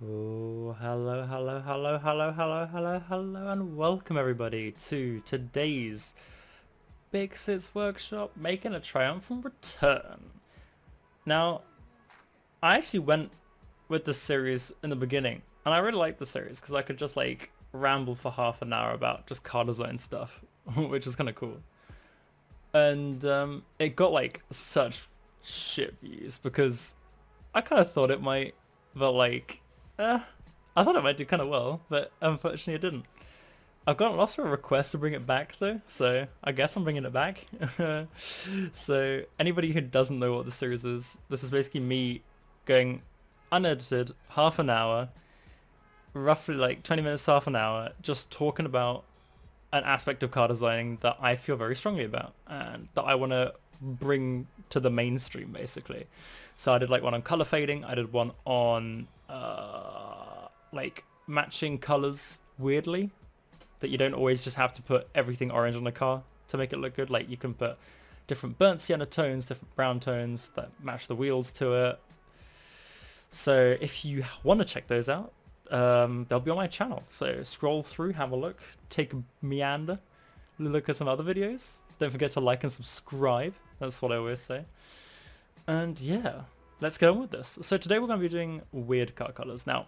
Oh, hello, and welcome everybody to today's Big Sits Workshop making a triumphant return. Now, I actually went with the series in the beginning, and I really liked the series because I could just like ramble for half an hour about just car design stuff, which is kind of cool. And it got like such shit views because I kind of thought it might, but like, eh, I thought it might do kind of well, but unfortunately it didn't. I've got lots of requests to bring it back though, so I guess I'm bringing it back. So anybody who doesn't know what the series is, this is basically me going unedited, half an hour, roughly like 20 minutes to half an hour, just talking about an aspect of car designing that I feel very strongly about and that I want to bring to the mainstream basically. So I did like one on color fading, I did one on like matching colors weirdly, that you don't always just have to put everything orange on a car to make it look good. Like you can put different burnt sienna tones, different brown tones that match the wheels to it. So if you want to check those out, they'll be on my channel. So scroll through, have a look, take a meander, look at some other videos. Don't forget to like and subscribe. That's what I always say. And yeah, let's get on with this. So today we're going to be doing weird car colors. Now,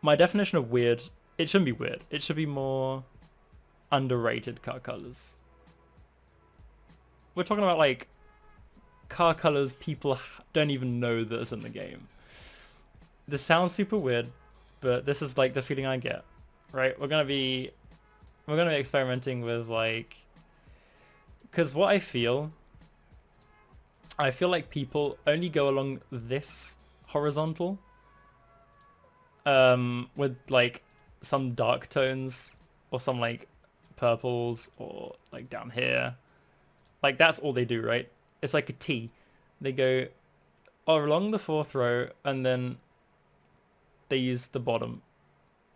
my definition of weird, it shouldn't be weird. It should be more underrated car colors. We're talking about like car colors people don't even know that's in the game. This sounds super weird, but this is like the feeling I get, right? We're gonna be experimenting with like, because what I feel like people only go along this horizontal, with like some dark tones or some like purples or like down here. Like that's all they do, right? It's like a T. They go along the fourth row and then they use the bottom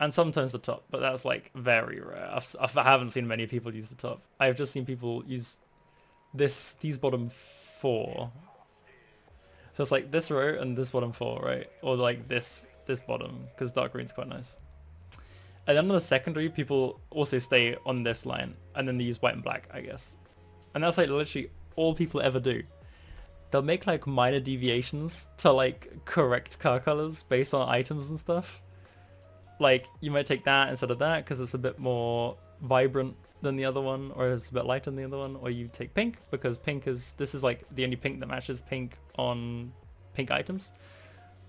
and sometimes the top, but that's like very rare. I haven't seen many people use the top. I've just seen people use these bottom four. So it's like this row and this bottom four, right? Or like this bottom, because dark green's quite nice. And then on the secondary, people also stay on this line, and then they use white and black, I guess. And that's like literally all people ever do. They'll make like minor deviations to like correct car colors based on items and stuff. Like you might take that instead of that because it's a bit more vibrant than the other one, or it's a bit lighter than the other one, or you take pink because this is like the only pink that matches pink on pink items.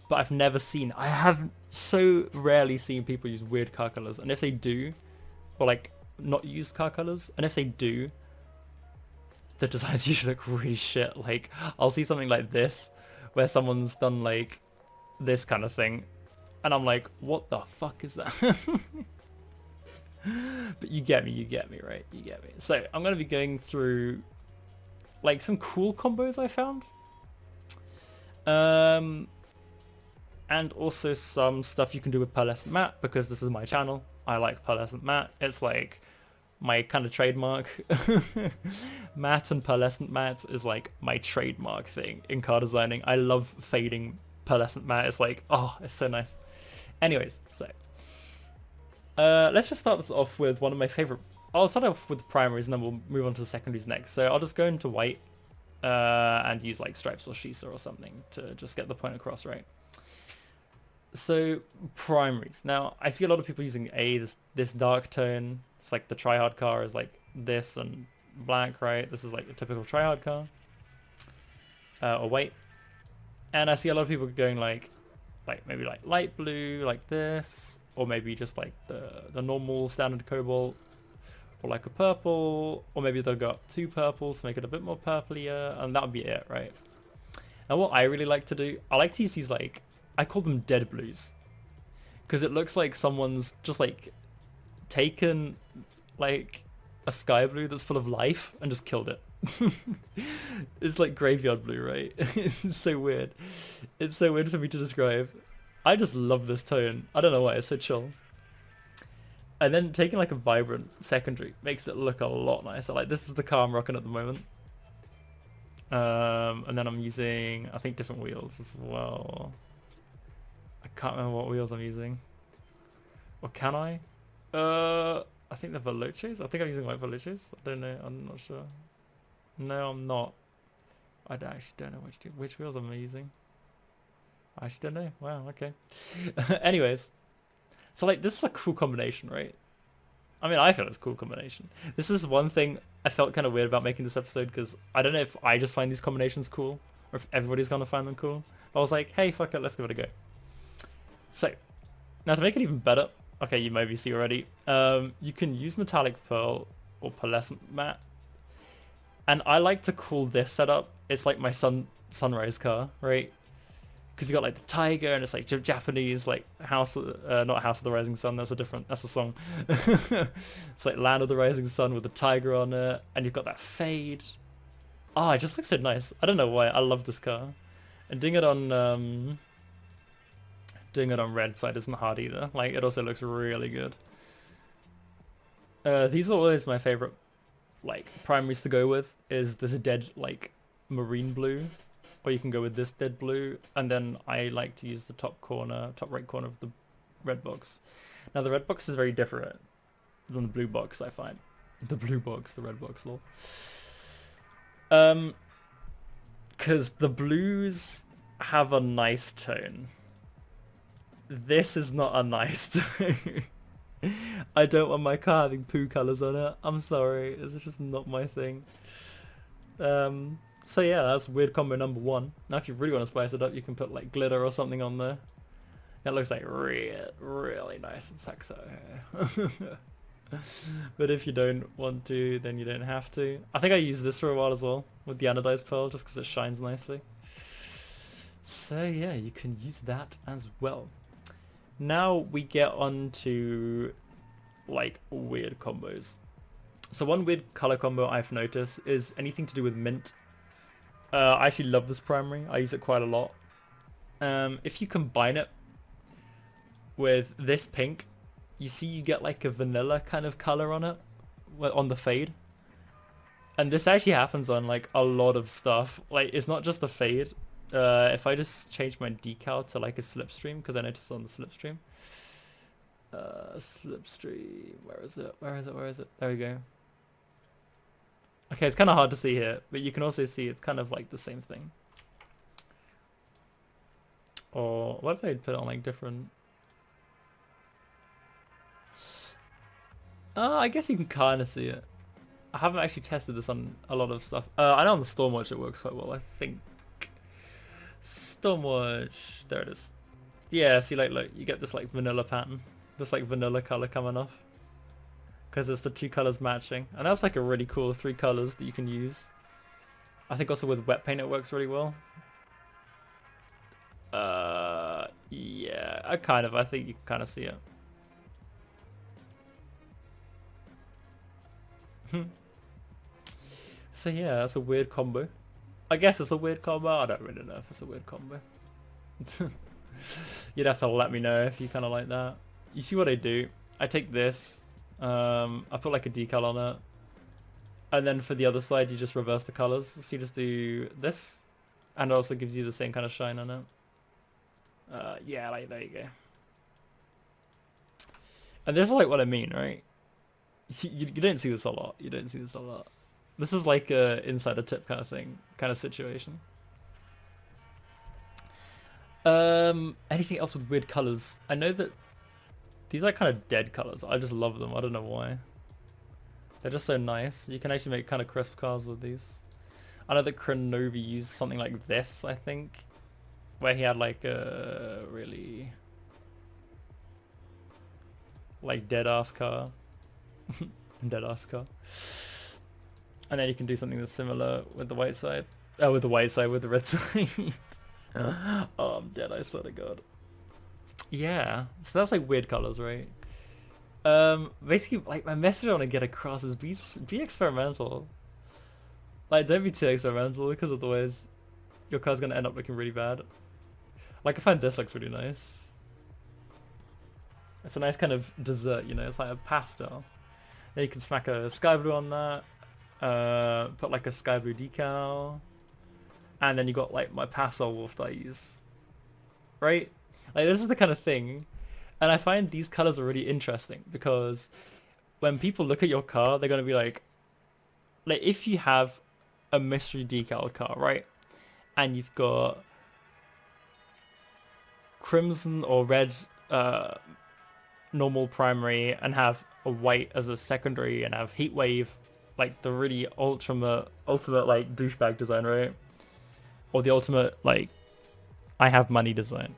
But I have so rarely seen people use weird car colors, and if they do, or like not use car colors, and if they do, the designs usually look really shit. Like I'll see something like this where someone's done like this kind of thing and I'm like, what the fuck is that? But you get me, right? You get me. So I'm going to be going through like some cool combos I found. And also some stuff you can do with pearlescent matte, because this is my channel. I like pearlescent matte. It's like my kind of trademark. Matte and pearlescent matte is like my trademark thing in car designing. I love fading pearlescent matte. It's like, oh, it's so nice. Anyways, so let's just start this off with one of my favorite. I'll start off with the primaries and then we'll move on to the secondaries next. So I'll just go into white and use like stripes or shisa or something to just get the point across, right? So primaries. Now I see a lot of people using this dark tone. It's like the tryhard car is like this and black, right? This is like the typical tryhard car. Or white. And I see a lot of people going like maybe like light blue like this, or maybe just like the normal standard cobalt, or like a purple, or maybe they'll go up two purples to make it a bit more purplier, and that would be it, right? Now what I really like to do, I like to use these like, I call them dead blues, because it looks like someone's just like taken like a sky blue that's full of life and just killed it. It's like graveyard blue, right? It's so weird. It's so weird for me to describe. I just love this tone. I don't know why, it's so chill. And then taking like a vibrant secondary makes it look a lot nicer. Like this is the car I'm rocking at the moment. And then I'm using, I think, different wheels as well. I can't remember what wheels I'm using. Or can I? I think the Veloces? I think I'm using like Veloces. I don't know. I'm not sure. No, I'm not. I actually don't know which wheels I'm using. I actually don't know. Wow, okay. Anyways. So like this is a cool combination, right? I mean, I feel it's a cool combination. This is one thing I felt kind of weird about making this episode because I don't know if I just find these combinations cool or if everybody's gonna find them cool. But I was like, hey, fuck it, let's give it a go. So, now to make it even better, okay, you maybe see already, you can use metallic pearl or pearlescent matte. And I like to call this setup, it's like my sunrise car, right? Because you got like the tiger and it's like Japanese like not House of the Rising Sun, that's a song. It's like Land of the Rising Sun with the tiger on it, and you've got that fade. Oh, it just looks so nice. I don't know why, I love this car. And doing it on red side isn't hard either. Like it also looks really good. These are always my favorite like primaries to go with, is this dead like marine blue. Or you can go with this dead blue, and then I like to use the top right corner of the red box. Now the red box is very different than the blue box, I find. The blue box, the red box, lol. Because the blues have a nice tone. This is not a nice tone. I don't want my car having poo colours on it. I'm sorry, it's just not my thing. So yeah, that's weird combo number 1. Now if you really want to spice it up, you can put like glitter or something on there. That looks like really nice and sexy. But if you don't want to, then you don't have to. I think I used this for a while as well, with the anodized pearl, just because it shines nicely. So yeah, you can use that as well. Now we get on to like weird combos. So one weird color combo I've noticed is anything to do with mint. I actually love this primary. I use it quite a lot. If you combine it with this pink, you see you get like a vanilla kind of color on it, on the fade. And this actually happens on like a lot of stuff. Like it's not just the fade. If I just change my decal to like a slipstream, because I noticed on the slipstream. Slipstream, where is it? There we go. Okay, it's kind of hard to see here, but you can also see it's kind of like the same thing. Or what if I put it on like different... I guess you can kind of see it. I haven't actually tested this on a lot of stuff. I know on the Stormwatch it works quite well, I think. Stormwatch, there it is. Yeah, see like look, you get this like vanilla pattern. This like vanilla color coming off. Because it's the 2 colors matching. And that's like a really cool 3 colors that you can use. I think also with wet paint it works really well. Yeah, I think you can kind of see it. So yeah, that's a weird combo. I guess it's a weird combo. I don't really know if it's a weird combo. You'd have to let me know if you kind of like that. You see what I do? I take this. I put like a decal on it, and then for the other side you just reverse the colors, so you just do this, and it also gives you the same kind of shine on it. Yeah, like there you go. And this is like what I mean, right? You don't see this a lot. This is like a insider tip kind of thing, kind of situation. Anything else with weird colors? I know that these are kind of dead colors. I just love them. I don't know why. They're just so nice. You can actually make kind of crisp cars with these. I know that Kronovi used something like this, I think, where he had like a really like dead ass car. Dead ass car. And then you can do something that's similar with the white side. Oh, with the white side, with the red side. Oh, I'm dead, I swear to God. Yeah, so that's like weird colors, right? Basically, like my message I want to get across is be experimental. Like, don't be too experimental, because otherwise your car's gonna end up looking really bad. Like, I find this looks really nice. It's a nice kind of dessert, you know, it's like a pastel. Then you can smack a sky blue on that, put like a sky blue decal, and then you got like my pastel wolf that I use. Right? Like this is the kind of thing, and I find these colors are really interesting because when people look at your car, they're gonna be like if you have a mystery decal car, right? And you've got crimson or red normal primary and have a white as a secondary and have heat wave, like the really ultimate like douchebag design, right? Or the ultimate like I have money design,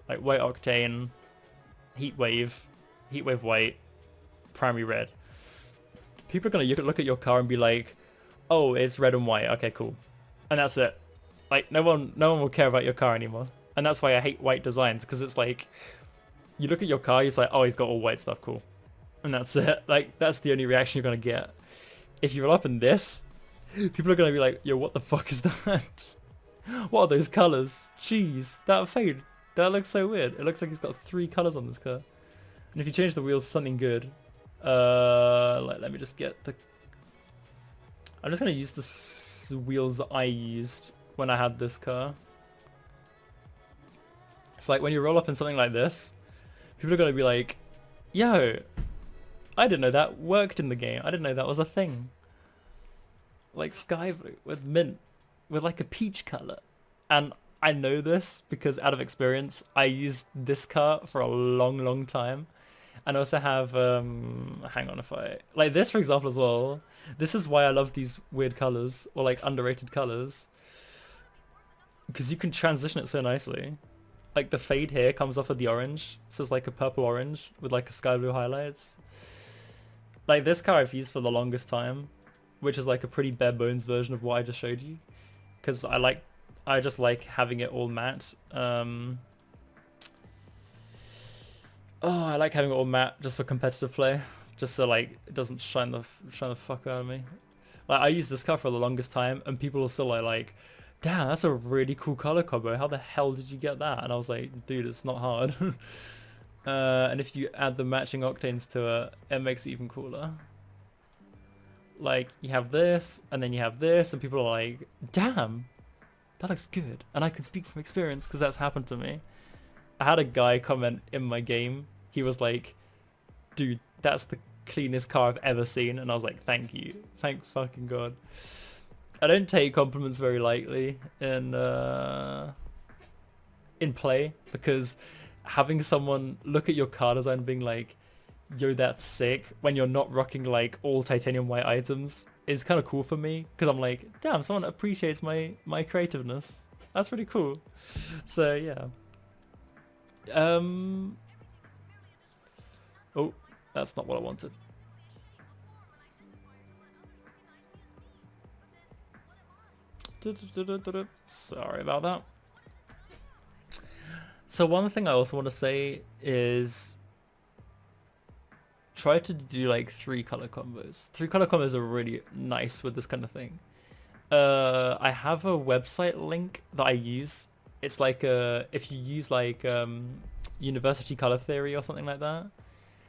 like white octane, heat wave white, primary red. People are gonna look at your car and be like, oh, it's red and white, okay, cool, and that's it. Like no one will care about your car anymore. And that's why I hate white designs, because it's like you look at your car, you're like, oh, he's got all white stuff, cool, and that's it. Like that's the only reaction you're gonna get. If you roll up in this, people are gonna be like, yo, what the fuck is that? What are those colors? Jeez, that fade, that looks so weird. It looks like he's got 3 colors on this car. And if you change the wheels to something good, like let me just get the. I'm just gonna use the wheels that I used when I had this car. It's like when you roll up in something like this, people are gonna be like, yo, I didn't know that worked in the game. I didn't know that was a thing. Like sky blue with mint, with like a peach color. And I know this because out of experience, I used this car for a long time. And I also have, hang on, if I, like this for example as well. This is why I love these weird colors, or like underrated colors. Because you can transition it so nicely. Like the fade here comes off of the orange. So it's like a purple orange with like a sky blue highlights. Like this car I've used for the longest time, which is like a pretty bare bones version of what I just showed you. Because I just like having it all matte. Oh, I like having it all matte just for competitive play, just so like it doesn't shine the fuck out of me. Like I used this car for the longest time, and people are still like, "Damn, that's a really cool color combo. How the hell did you get that?" And I was like, "Dude, it's not hard." And if you add the matching octanes to it, it makes it even cooler. Like you have this, and then you have this, and people are like, "Damn, that looks good." And I can speak from experience because that's happened to me. I had a guy comment in my game. He was like, dude, that's the cleanest car I've ever seen. And I was like, thank you. Thank fucking God. I don't take compliments very lightly in play, because having someone look at your car design and being like, yo, that's sick, when you're not rocking like all titanium white items is kind of cool for me. Because I'm like, damn, someone appreciates my creativeness. That's pretty cool. So yeah. Oh, that's not what I wanted. Sorry about that. So one thing I also want to say is try to do like 3 color combos. 3 color combos are really nice with this kind of thing. I have a website link that I use. It's like if you use like university color theory or something like that,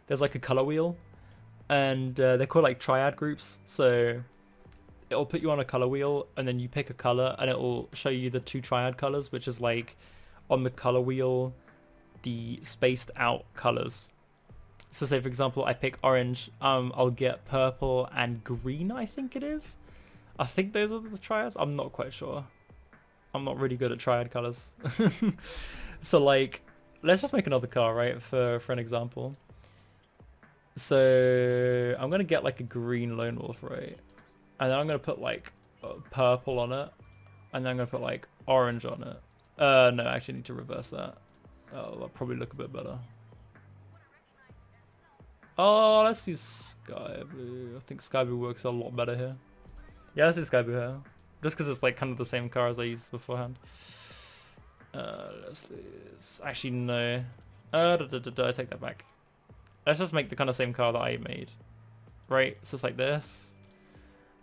there's like a color wheel, and they're called like triad groups. So it'll put you on a color wheel, and then you pick a color, and it'll show you the 2 triad colors, which is like on the color wheel, the spaced out colors. So say for example, I pick orange, I'll get purple and green, I think it is. I think those are the triads. I'm not quite sure. I'm not really good at triad colors. So like, let's just make another car, right? For an example. So I'm gonna get like a green lone wolf, right? And then I'm gonna put like purple on it, and then I'm gonna put like orange on it. No, I actually need to reverse that. Oh, that'll probably look a bit better. Oh, let's use sky blue. I think sky blue works a lot better here. Yeah, let's use sky blue here. Just because it's like kind of the same car as I used beforehand. Let's actually no. I take that back. Let's just make the kind of same car that I made. Right, so it's like this.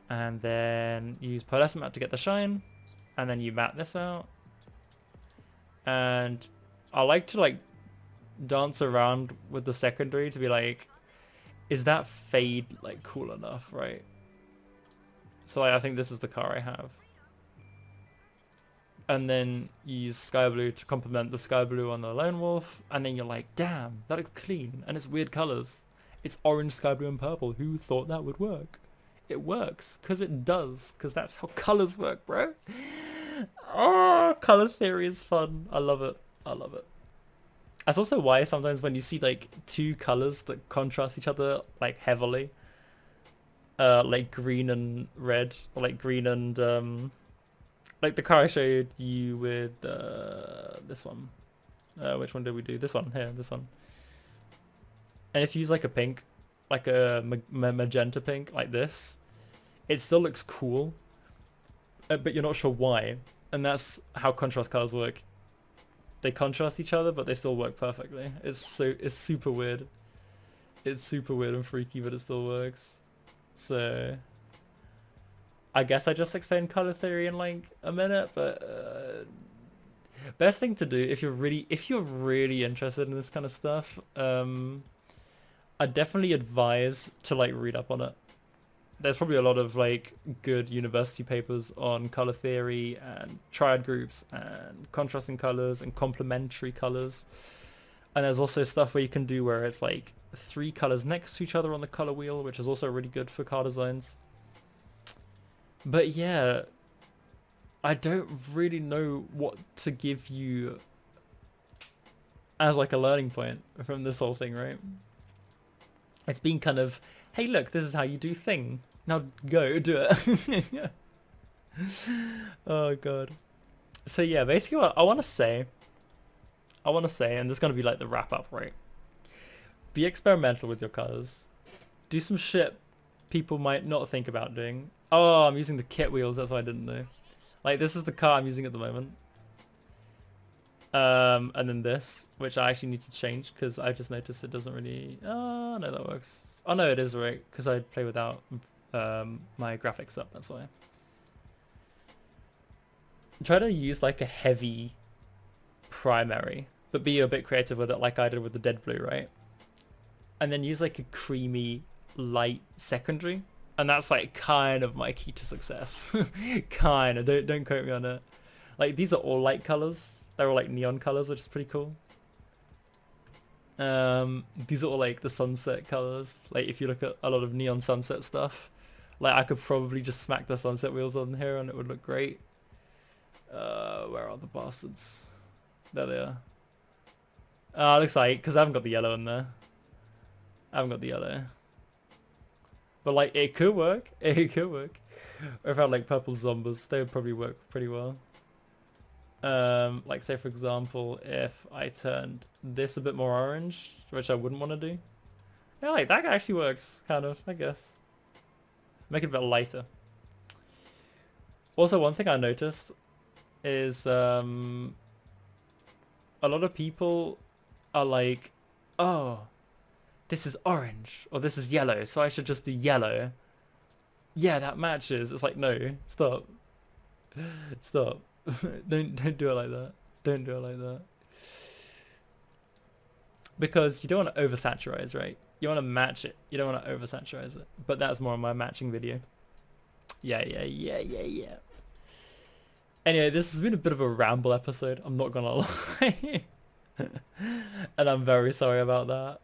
And then use pearlescent matte to get the shine. And then you matte this out. And I like to like dance around with the secondary to be like, is that fade like cool enough, right? So like, I think this is the car I have. and then you use sky blue to complement the sky blue on the lone wolf, and then you're like, damn, that looks clean, and it's weird colors. It's orange, sky blue, and purple. Who thought that would work? It works, because it does, because that's how colors work, bro. Oh, color theory is fun. I love it. I love it. That's also why sometimes when you see like two colors that contrast each other like heavily, like green and red, or like green and like the car I showed you with this one. Which one did we do? This one here, this one. And if you use like a pink, like a magenta pink like this, it still looks cool, but you're not sure why. And that's how contrast colors work. They contrast each other, but they still work perfectly. It's super weird. It's super weird and freaky, but it still works. So I guess I just explained color theory in like a minute, but best thing to do if you're really interested in this kind of stuff, I definitely advise to like read up on it. There's probably a lot of like good university papers on color theory and triad groups and contrasting colors and complementary colors. And there's also stuff where you can do where it's like 3 colors next to each other on the color wheel, which is also really good for car designs. But yeah, I don't really know what to give you as like a learning point from this whole thing, right? It's been kind of, hey look, this is how you do thing. Now go do it. Oh god. So yeah, basically what I want to say, and this is going to be like the wrap up, right? Be experimental with your cars. Do some shit people might not think about doing. Oh, I'm using the kit wheels, that's why I didn't know. Like this is the car I'm using at the moment. And then this, which I actually need to change because I just noticed it doesn't really... Oh, no, that works. Oh, no, it is right, because I play without my graphics up, that's why. Try to use like a heavy primary, but be a bit creative with it like I did with the dead blue, right? And then use like a creamy, light secondary. And that's like kind of my key to success. Kind of, don't quote me on it. Like these are all light colors. They're all like neon colors, which is pretty cool. These are all like the sunset colors. Like if you look at a lot of neon sunset stuff, like I could probably just smack the sunset wheels on here and it would look great. Where are the bastards? There they are. It looks like, because I haven't got the yellow in there. I haven't got the yellow. But like it could work. It could work. Or if I had like purple zombies, they would probably work pretty well. Like say for example, if I turned this a bit more orange, which I wouldn't want to do. Yeah, like that actually works, kind of, I guess. Make it a bit lighter. Also, one thing I noticed is a lot of people are like, oh, this is orange or this is yellow, so I should just do yellow. Yeah, that matches. It's like, no, stop. Stop. Don't do it like that. Don't do it like that. Because you don't want to oversaturize, right? You want to match it. You don't want to oversaturize it. But that's more on my matching video. Yeah. Anyway, this has been a bit of a ramble episode. I'm not gonna lie. And I'm very sorry about that.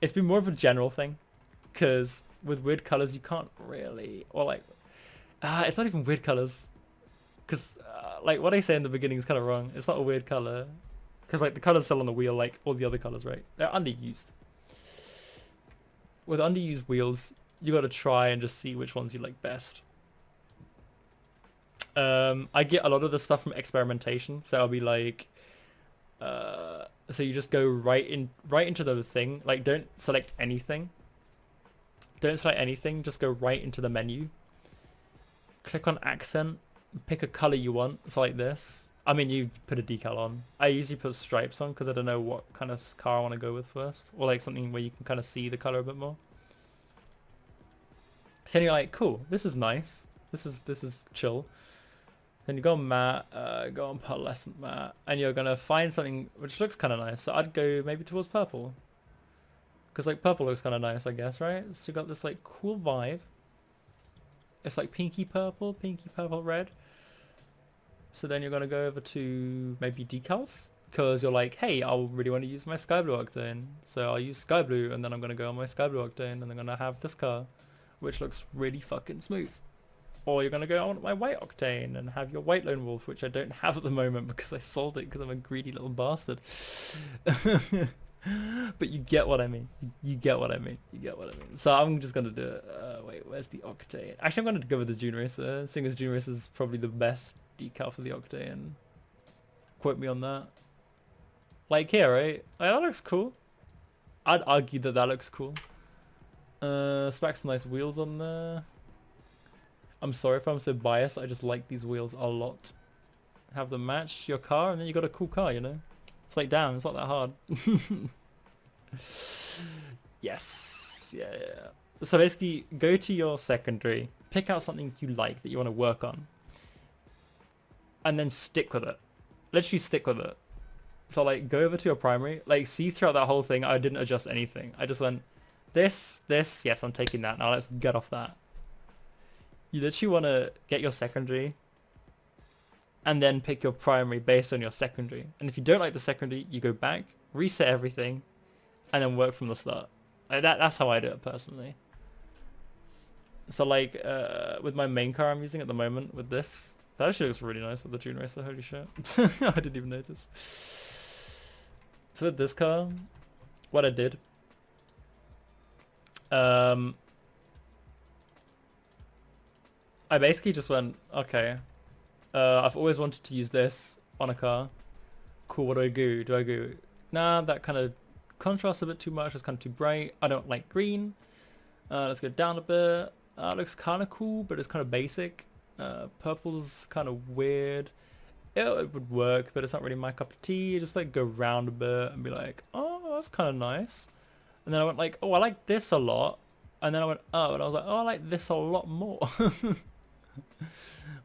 It's been more of a general thing. Because with weird colors, you can't really... Or like... it's not even weird colors. Because like what I say in the beginning is kind of wrong. It's not a weird color. Because like the colors still on the wheel like all the other colors, right? They're underused. With underused wheels, you got to try and just see which ones you like best. I get a lot of the stuff from experimentation. So I'll be like... so you just go right into the thing. Like don't select anything. Don't select anything. Just go right into the menu. Click on accent. Pick a color you want. So like this. I mean, you put a decal on. I usually put stripes on because I don't know what kind of car I want to go with first. Or like something where you can kind of see the color a bit more. So then you're like, cool, this is nice. This is chill. Then you go on matte, go on pearlescent matte, and you're gonna find something which looks kind of nice. So I'd go maybe towards purple. Because like purple looks kind of nice, I guess, right? So you got this like cool vibe. It's like pinky purple red. So then you're going to go over to maybe decals, because you're like, hey, I really want to use my sky blue octane, so I'll use sky blue, and then I'm going to go on my sky blue octane, and I'm going to have this car, which looks really fucking smooth. Or you're going to go on my white octane and have your white lone wolf, which I don't have at the moment because I sold it because I'm a greedy little bastard. But you get what I mean. You get what I mean. You get what I mean. So I'm just going to do it. Wait, where's the octane? Actually, I'm going to go with the June Racer, seeing as June Racer is probably the best decal for the octane. Quote me on that. Like here, right? Like, that looks cool. I'd argue that that looks cool. Smack some nice wheels on there. I'm sorry if I'm so biased, I just like these wheels a lot. Have them match your car and then you got a cool car, you know? It's like, damn, it's not that hard. Yes, yeah. So basically, go to your secondary, pick out something you like that you want to work on, and then stick with it. Literally stick with it. So like, go over to your primary, like see throughout that whole thing, I didn't adjust anything. I just went, this, yes, I'm taking that, now let's get off that. You literally want to get your secondary and then pick your primary based on your secondary. And if you don't like the secondary, you go back, reset everything, and then work from the start. Like that's how I do it personally. So like with my main car I'm using at the moment with this, that actually looks really nice with the June Racer, holy shit. I didn't even notice. So with this car, what I did, I basically just went, okay, I've always wanted to use this on a car. Cool, what do I do? Do I go, nah, that kind of contrasts a bit too much, it's kind of too bright. I don't like green. Let's go down a bit. It looks kind of cool, but it's kind of basic. Purple's kind of weird. It would work, but it's not really my cup of tea. Just like go round a bit and be like, oh, that's kind of nice. And then I went like, oh, I like this a lot. And then I went, oh, and I was like, oh, I like this a lot more.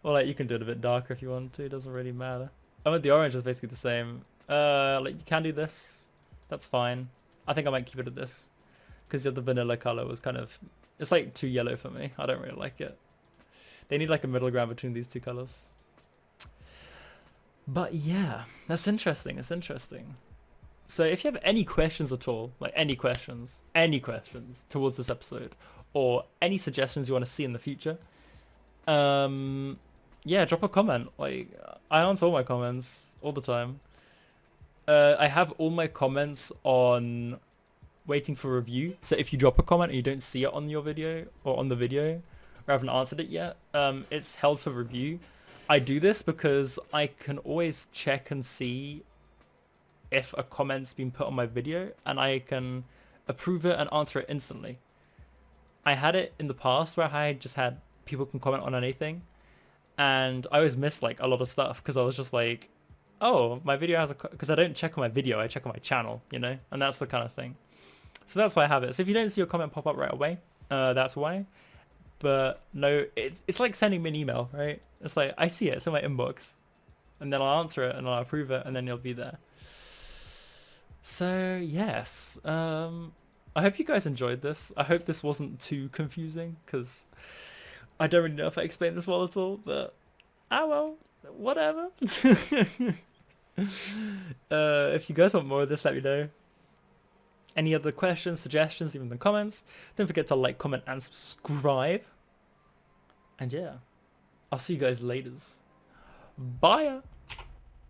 Or like you can do it a bit darker if you want to, it doesn't really matter. I mean the orange is basically the same. Like you can do this, that's fine. I think I might keep it at this, because the vanilla color was kind of, it's like too yellow for me. I don't really like it. They need like a middle ground between these two colors. But yeah, that's interesting, it's interesting. So if you have any questions at all, like any questions towards this episode, or any suggestions you want to see in the future, yeah, drop a comment. Like, I answer all my comments all the time. I have all my comments on waiting for review. So if you drop a comment and you don't see it on your video or on the video, or I haven't answered it yet, it's held for review. I do this because I can always check and see if a comment's been put on my video, and I can approve it and answer it instantly. I had it in the past where I just had people can comment on anything, and I always missed like a lot of stuff because I was just like, oh, my video has a, because I don't check on my video, I check on my channel, you know, and that's the kind of thing. So that's why I have it. So if you don't see your comment pop up right away, that's why. But no, it's like sending me an email, right? It's like, I see it, it's in my inbox, and then I'll answer it and I'll approve it, and then you'll be there. So yes, I hope you guys enjoyed this. I hope this wasn't too confusing, because I don't really know if I explained this well at all, but well, whatever. If you guys want more of this, let me know. Any other questions, suggestions, leave them in the comments. Don't forget to like, comment, and subscribe. And yeah, I'll see you guys later. Bye.